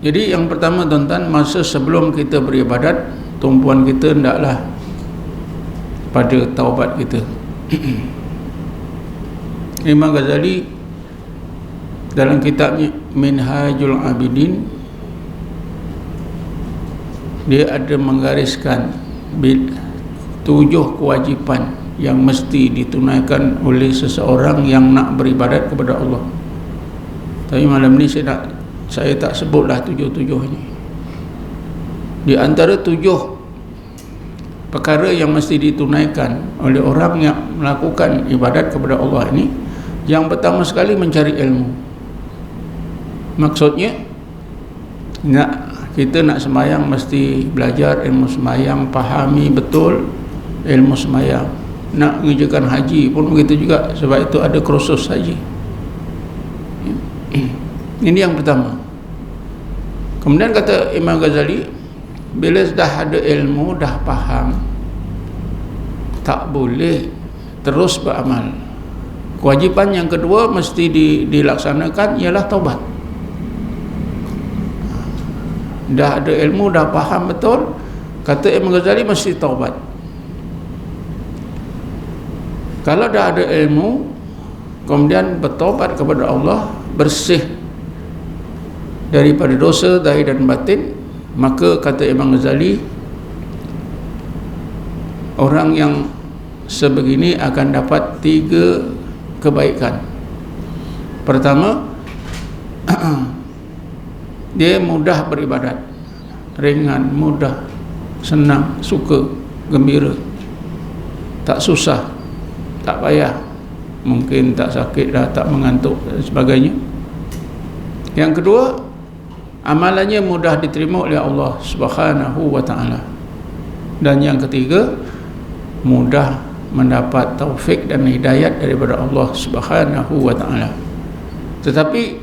Jadi yang pertama tuan-tuan, masa sebelum kita beribadat, tumpuan kita hendaklah pada taubat kita. Imam Ghazali dalam kitabnya Minhajul Abidin, dia ada menggariskan 7 kewajipan yang mesti ditunaikan oleh seseorang yang nak beribadat kepada Allah. Tapi malam ni saya tak sebutlah 7 ni. Di antara 7 perkara yang mesti ditunaikan oleh orang yang melakukan ibadat kepada Allah ini, yang pertama sekali mencari ilmu. Maksudnya kita nak sembahyang mesti belajar ilmu sembahyang, fahami betul ilmu sembahyang. Nak mengerjakan haji pun begitu juga, sebab itu ada kursus haji. Ini yang pertama. Kemudian kata Imam Ghazali, bila dah ada ilmu, dah faham, tak boleh terus beramal. Kewajipan yang kedua mesti dilaksanakan ialah taubat. Dah ada ilmu, dah faham betul, kata Imam Ghazali mesti taubat. Kalau dah ada ilmu, kemudian bertaubat kepada Allah, bersih daripada dosa zahir dan batin, maka kata Imam Ghazali, orang yang sebegini akan dapat 3 kebaikan. Pertama, dia mudah beribadat, ringan, mudah, senang, suka, gembira, tak susah, tak payah, mungkin tak sakit dah, tak mengantuk dan sebagainya. Yang kedua, amalannya mudah diterima oleh Allah Subhanahu wa ta'ala. Dan yang ketiga, mudah mendapat taufik dan hidayat daripada Allah Subhanahu wa ta'ala. Tetapi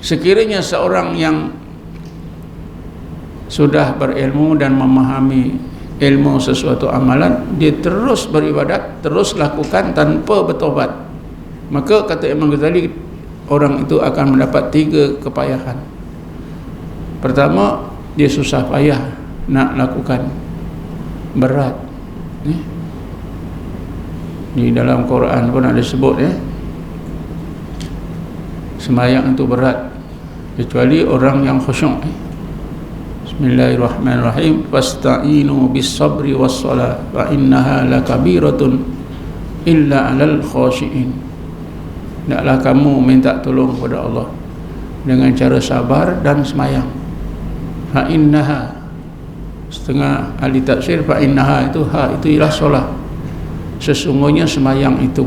sekiranya seorang yang sudah berilmu dan memahami ilmu sesuatu amalan, dia terus beribadat, terus lakukan tanpa bertobat, maka kata Imam Ghazali, orang itu akan mendapat 3 kepayahan. Pertama, dia susah payah nak lakukan, berat. Di dalam Quran pun ada sebut, sembahyang itu berat, kecuali orang yang khusyuk. Bismillahirrahmanirrahim. Fasta'inu bis-sabri was-salah wa innaha lakabiratun illa 'alal khashiin. Hendaklah kamu minta tolong kepada Allah dengan cara sabar dan sembahyang. Fa innaha, setengah ahli tafsir, fa innaha itu itu ialah solat. Sesungguhnya sembahyang itu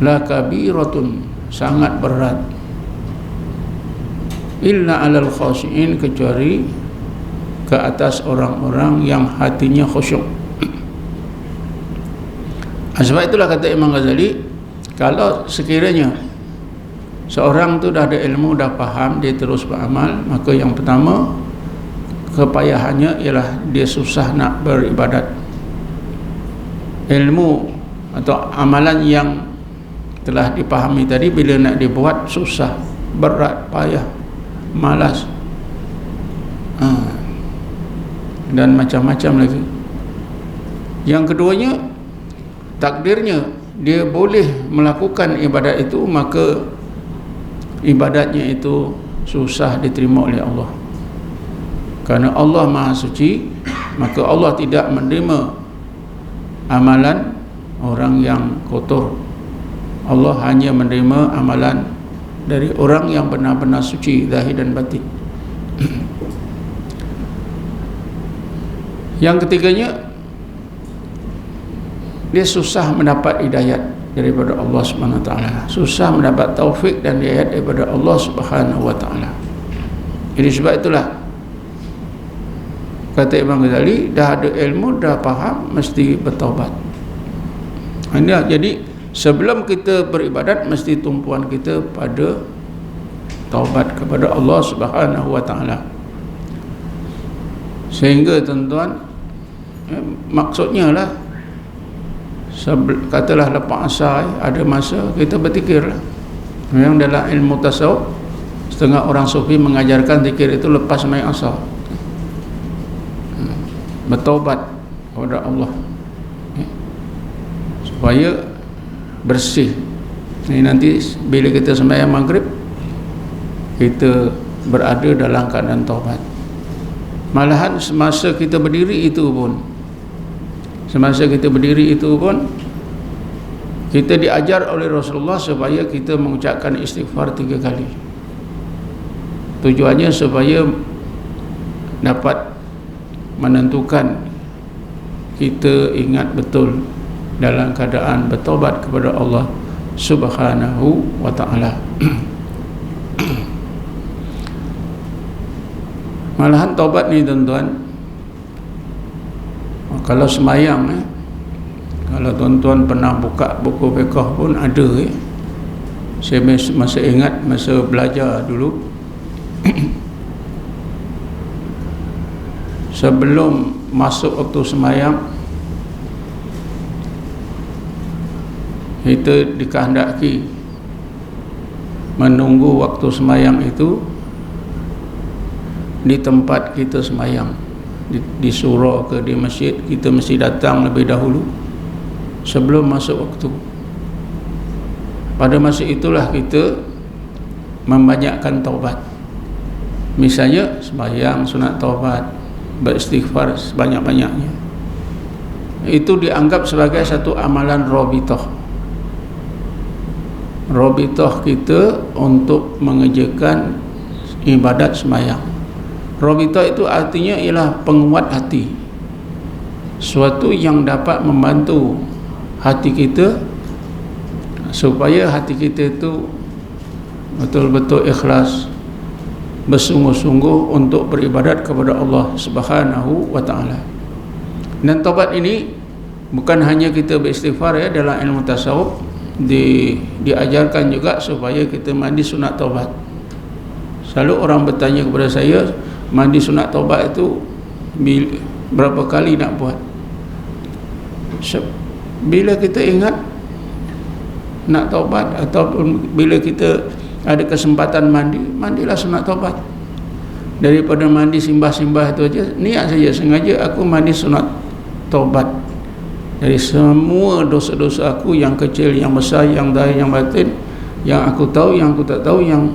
lakabiratun, sangat berat, illa 'alal khashiin, kecuali ke atas orang-orang yang hatinya khusyuk. Sebab itulah kata Imam Ghazali, kalau sekiranya seorang tu dah ada ilmu, dah faham, dia terus beramal, maka yang pertama kepayahannya ialah dia susah nak beribadat. Ilmu atau amalan yang telah dipahami tadi, bila nak dibuat susah, berat, payah, malas, dan macam-macam lagi. Yang keduanya, takdirnya dia boleh melakukan ibadat itu, maka ibadatnya itu susah diterima oleh Allah. Kerana Allah Maha Suci, maka Allah tidak menerima amalan orang yang kotor. Allah hanya menerima amalan dari orang yang benar-benar suci zahir dan batin. Yang ketiganya, dia susah mendapat hidayat daripada Allah Subhanahu wa ta'ala, susah mendapat taufik dan hidayat daripada Allah Subhanahu wa ta'ala. Jadi sebab itulah kata Imam Ghazali, dah ada ilmu, dah faham, mesti bertaubat. Jadi sebelum kita beribadat, mesti tumpuan kita pada taubat kepada Allah Subhanahu wa ta'ala. Sehingga tuan-tuan, maksudnya lah, katalah lepas asar, ada masa kita berfikirlah. Memang dalam ilmu tasawuf, Setengah orang sufi mengajarkan zikir itu lepas sembahyang asar. Bertaubat kepada Allah supaya bersih. Ini nanti bila kita sembahyang maghrib, kita berada dalam keadaan taubat. Malahan semasa kita berdiri itu pun, kita diajar oleh Rasulullah supaya kita mengucapkan istighfar 3 kali. Tujuannya supaya dapat menentukan kita ingat betul dalam keadaan bertaubat kepada Allah Subhanahu wa ta'ala. Malahan taubat ni tuan-tuan, kalau semayang kalau tuan-tuan pernah buka buku fiqh pun ada saya masih ingat masa belajar dulu sebelum masuk waktu semayang, kita dikehendaki menunggu waktu semayang itu di tempat kita semayang, di surau ke di masjid. Kita mesti datang lebih dahulu sebelum masuk waktu. Pada masa itulah kita membanyakkan taubat. Misalnya sembahyang sunat taubat, beristighfar sebanyak-banyaknya. Itu dianggap sebagai satu amalan rabithah. Rabithah kita untuk mengerjakan ibadat sembahyang. Rabithah itu artinya ialah penguat hati, suatu yang dapat membantu hati kita supaya hati kita itu betul-betul ikhlas, bersungguh-sungguh untuk beribadat kepada Allah Subhanahu wa ta'ala. Dan taubat ini bukan hanya kita beristighfar dalam ilmu tasawuf, diajarkan juga supaya kita mandi sunat taubat. Selalu orang bertanya kepada saya, mandi sunat taubat itu berapa kali nak buat? Bila kita ingat nak taubat ataupun bila kita ada kesempatan mandi, mandilah sunat taubat. Daripada mandi simbah-simbah itu aja, niat saja sengaja aku mandi sunat taubat dari semua dosa-dosa aku, yang kecil, yang besar, yang zahir, yang batin, yang aku tahu, yang aku tak tahu, yang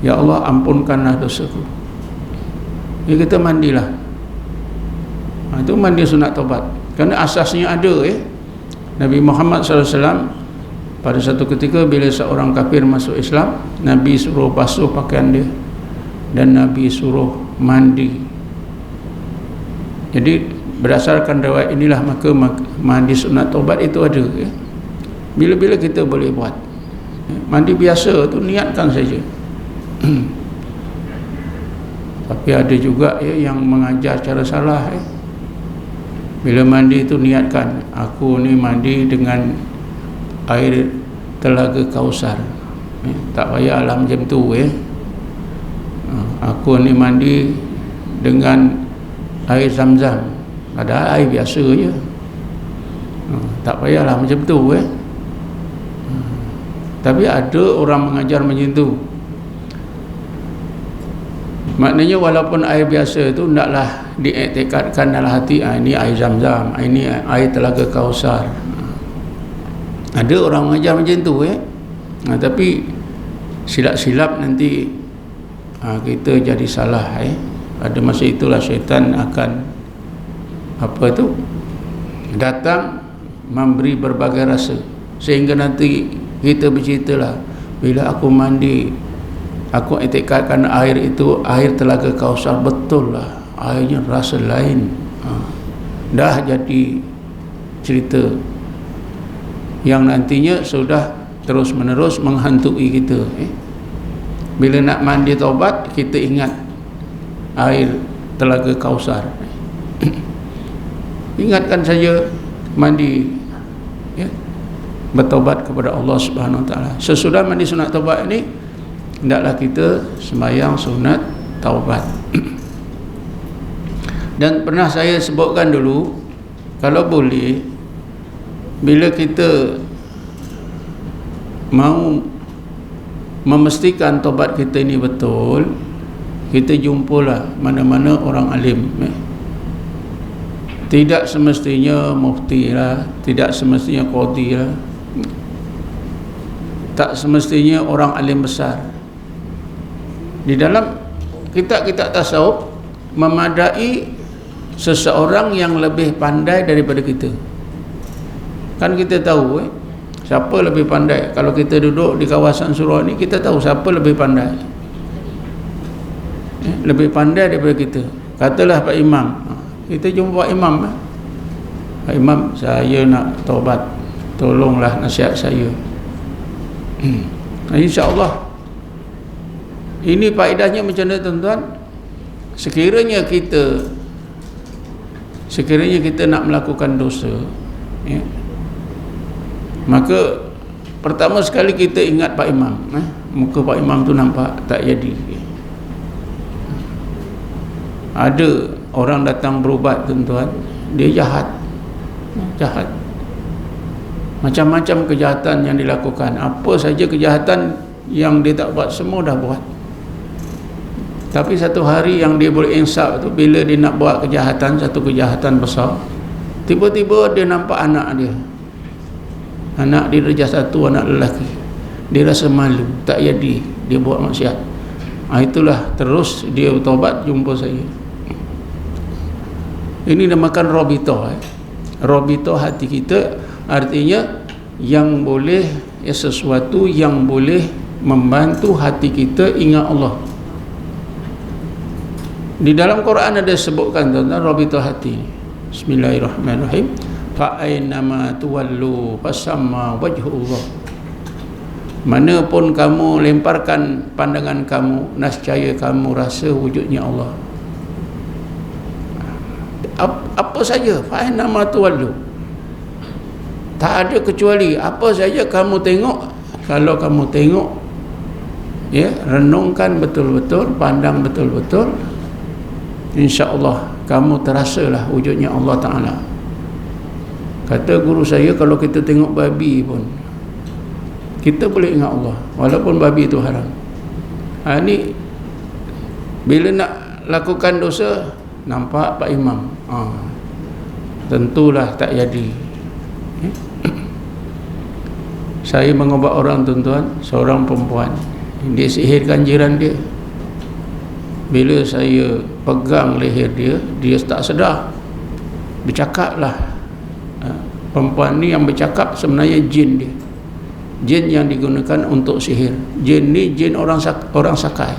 ya Allah ampunkanlah dosaku. Ya, kita mandilah. Itu mandi sunat taubat. Kerana asasnya ada Nabi Muhammad SAW pada satu ketika bila seorang kafir masuk Islam, Nabi suruh basuh pakaian dia dan Nabi suruh mandi. Jadi berdasarkan riwayat inilah maka mandi sunat taubat itu ada bila-bila kita boleh buat. Mandi biasa tu niatkan saja. Tapi ada juga yang mengajar cara salah. Bila mandi itu niatkan, aku ni mandi dengan air telaga Kausar. Tak payah alam macam tu. Aku ni mandi dengan air Zam-Zam. Ada air biasa je. Tak payahlah macam tu. Tapi ada orang mengajar macam tu. Maknanya walaupun air biasa itu hendaklah diiktikadkan dalam hati, ini air Zam-Zam, ini air telaga Kausar. Ada orang mengajar macam tu tapi silap-silap nanti kita jadi salah. Pada masa itulah syaitan akan datang memberi berbagai rasa, sehingga nanti kita berceritalah, bila aku mandi aku iktikadkan air itu air telaga Kausar, betul lah airnya rasa lain. Dah jadi cerita yang nantinya sudah terus menerus menghantui kita. Bila nak mandi taubat, kita ingat air telaga Kausar. Ingatkan saja mandi, bertaubat kepada Allah Subhanahu Wa Taala. Sesudah mandi sunat taubat ini, hendaklah kita sembahyang sunat taubat. Dan pernah saya sebutkan dulu, kalau boleh, bila kita mau memastikan taubat kita ini betul, kita jumpalah mana-mana orang alim. Tidak semestinya mufti lah, tidak semestinya qadi lah, tak semestinya orang alim besar. Di dalam kitab-kitab tasawuf memadai seseorang yang lebih pandai daripada kita. Kan kita tahu siapa lebih pandai. Kalau kita duduk di kawasan surau ni, kita tahu siapa lebih pandai. Lebih pandai daripada kita. Katalah Pak Imam, kita jumpa Pak Imam. Pak Imam, saya nak taubat, tolonglah nasihat saya. InsyaAllah. Ini faedahnya macam mana tuan-tuan? Sekiranya kita nak melakukan dosa, maka pertama sekali kita ingat Pak Imam. Muka Pak Imam tu nampak tak jadi. Ada orang datang berubat tuan-tuan, dia jahat. Macam-macam kejahatan yang dilakukan. Apa saja kejahatan yang dia tak buat, semua dah buat. Tapi satu hari yang dia boleh insaf tu, bila dia nak buat kejahatan, satu kejahatan besar, tiba-tiba dia nampak anak dia. Anak dia darjah 1, anak lelaki. Dia rasa malu, tak jadi dia buat maksiat. Itulah terus dia bertaubat, jumpa saya. Ini namakan rabitah. Rabitah hati kita, artinya yang boleh, sesuatu yang boleh membantu hati kita ingat Allah. Di dalam Quran ada sebutkan tuan-tuan rabitah hati. Bismillahirrahmanirrahim. Fa aynama tuwallu fasamma wajhullah. Manapun kamu lemparkan pandangan kamu, nescaya kamu rasa wujudnya Allah. Apa saja, fa aynama tuwallu. Tak ada kecuali apa saja kamu tengok. Kalau kamu tengok, renungkan betul-betul, pandang betul-betul, insya-Allah kamu terasalah wujudnya Allah Ta'ala. Kata guru saya, kalau kita tengok babi pun kita boleh ingat Allah, walaupun babi itu haram. Ini bila nak lakukan dosa, nampak Pak Imam, tentulah tak jadi. Saya mengobat orang tuan-tuan, seorang perempuan, dia sihirkan jiran dia. Bila saya pegang leher dia, dia tak sedar. Bercakaplah. Perempuan ni yang bercakap sebenarnya jin dia. Jin yang digunakan untuk sihir. Jin ni jin orang sakai.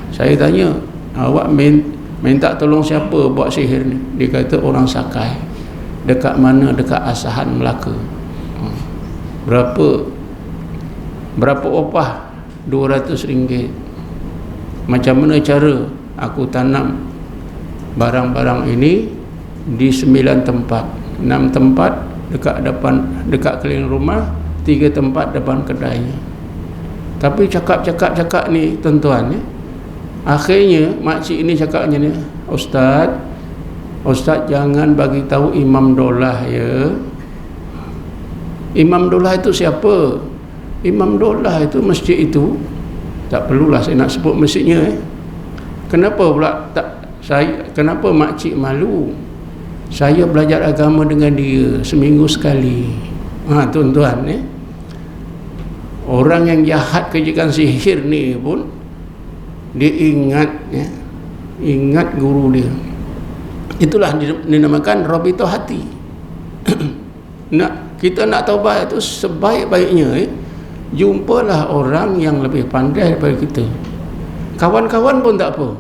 Saya tanya, awak minta tolong siapa buat sihir ni? Dia kata orang sakai. Dekat mana? Dekat Asahan, Melaka. Berapa upah? RM200. Macam mana cara aku tanam barang-barang ini di 9 tempat, 6 tempat dekat keliling rumah, 3 tempat depan kedainya. Tapi cakap ni tuan-tuan, akhirnya makcik ini cakapnya ni, Ustaz jangan bagi tahu Imam Daulah ya. Imam Daulah itu siapa? Imam Daulah itu masjid itu. Tak perlulah saya nak sebut masjidnya. Kenapa pula kenapa makcik malu? Saya belajar agama dengan dia seminggu sekali. Tuan-tuan, orang yang jahat kerjakan sihir ni pun dia ingat guru dia. Itulah dinamakan rabitah hati. Kita nak taubat itu sebaik-baiknya, jumpalah orang yang lebih pandai daripada kita. Kawan-kawan pun tak apa,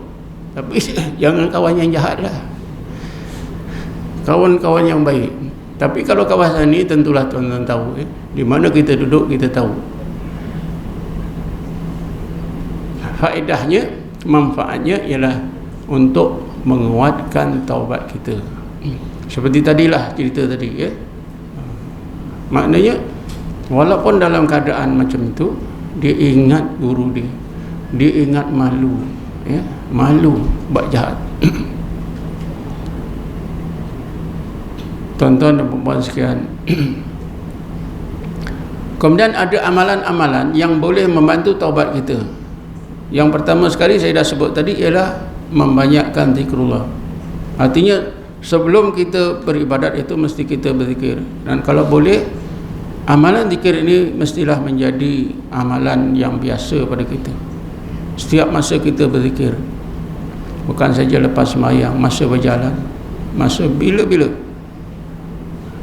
tapi jangan kawan yang jahat lah. Kawan-kawan yang baik. Tapi kalau kawasan ni, tentulah tuan-tuan tahu, di mana kita duduk kita tahu. Faedahnya, manfaatnya ialah untuk menguatkan taubat kita. Seperti tadilah cerita tadi, maknanya walaupun dalam keadaan macam itu, dia ingat guru dia, dia ingat malu, malu buat jahat. Tuan-tuan dan puan sekalian, Kemudian ada amalan-amalan yang boleh membantu taubat kita. Yang pertama sekali saya dah sebut tadi ialah membanyakkan zikrullah. Artinya sebelum kita beribadat itu mesti kita berzikir. Dan kalau boleh, amalan zikir ini mestilah menjadi amalan yang biasa pada kita. Setiap masa kita berzikir, bukan saja lepas sembahyang, masa berjalan, masa bila-bila.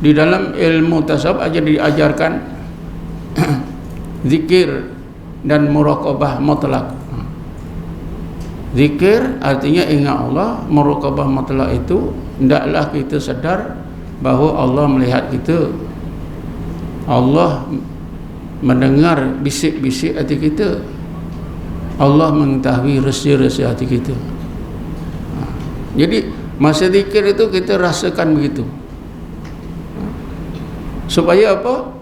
Di dalam ilmu tasawuf aja diajarkan zikir dan muraqabah mutlak. Zikir artinya ingat Allah, muraqabah mutlak itu hendaklah kita sedar bahawa Allah melihat kita, Allah mendengar bisik-bisik hati kita, Allah mengetahui rahsia-rahsia hati kita. Jadi masa zikir itu kita rasakan begitu. Supaya apa?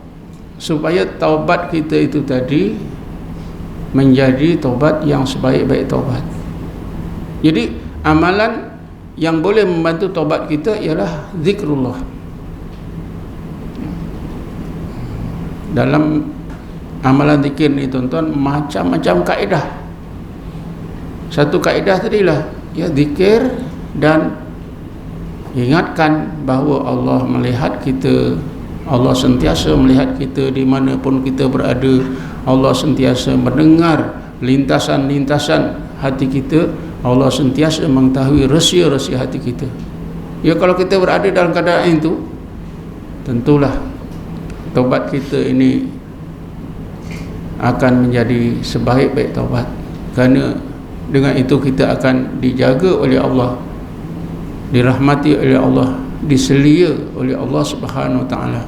Supaya taubat kita itu tadi menjadi taubat yang sebaik-baik taubat. Jadi amalan yang boleh membantu taubat kita ialah zikrullah. Dalam amalan zikir ni tuan-tuan, macam-macam kaedah. Satu kaedah tadilah, ya, zikir dan ingatkan bahawa Allah melihat kita, Allah sentiasa melihat kita di mana pun kita berada, Allah sentiasa mendengar lintasan-lintasan hati kita, Allah sentiasa mengetahui rahsia-rahsia hati kita. Ya, kalau kita berada dalam keadaan itu, tentulah taubat kita ini akan menjadi sebaik-baik taubat, kerana dengan itu kita akan dijaga oleh Allah, dirahmati oleh Allah, diselia oleh Allah Subhanahu Wa Taala.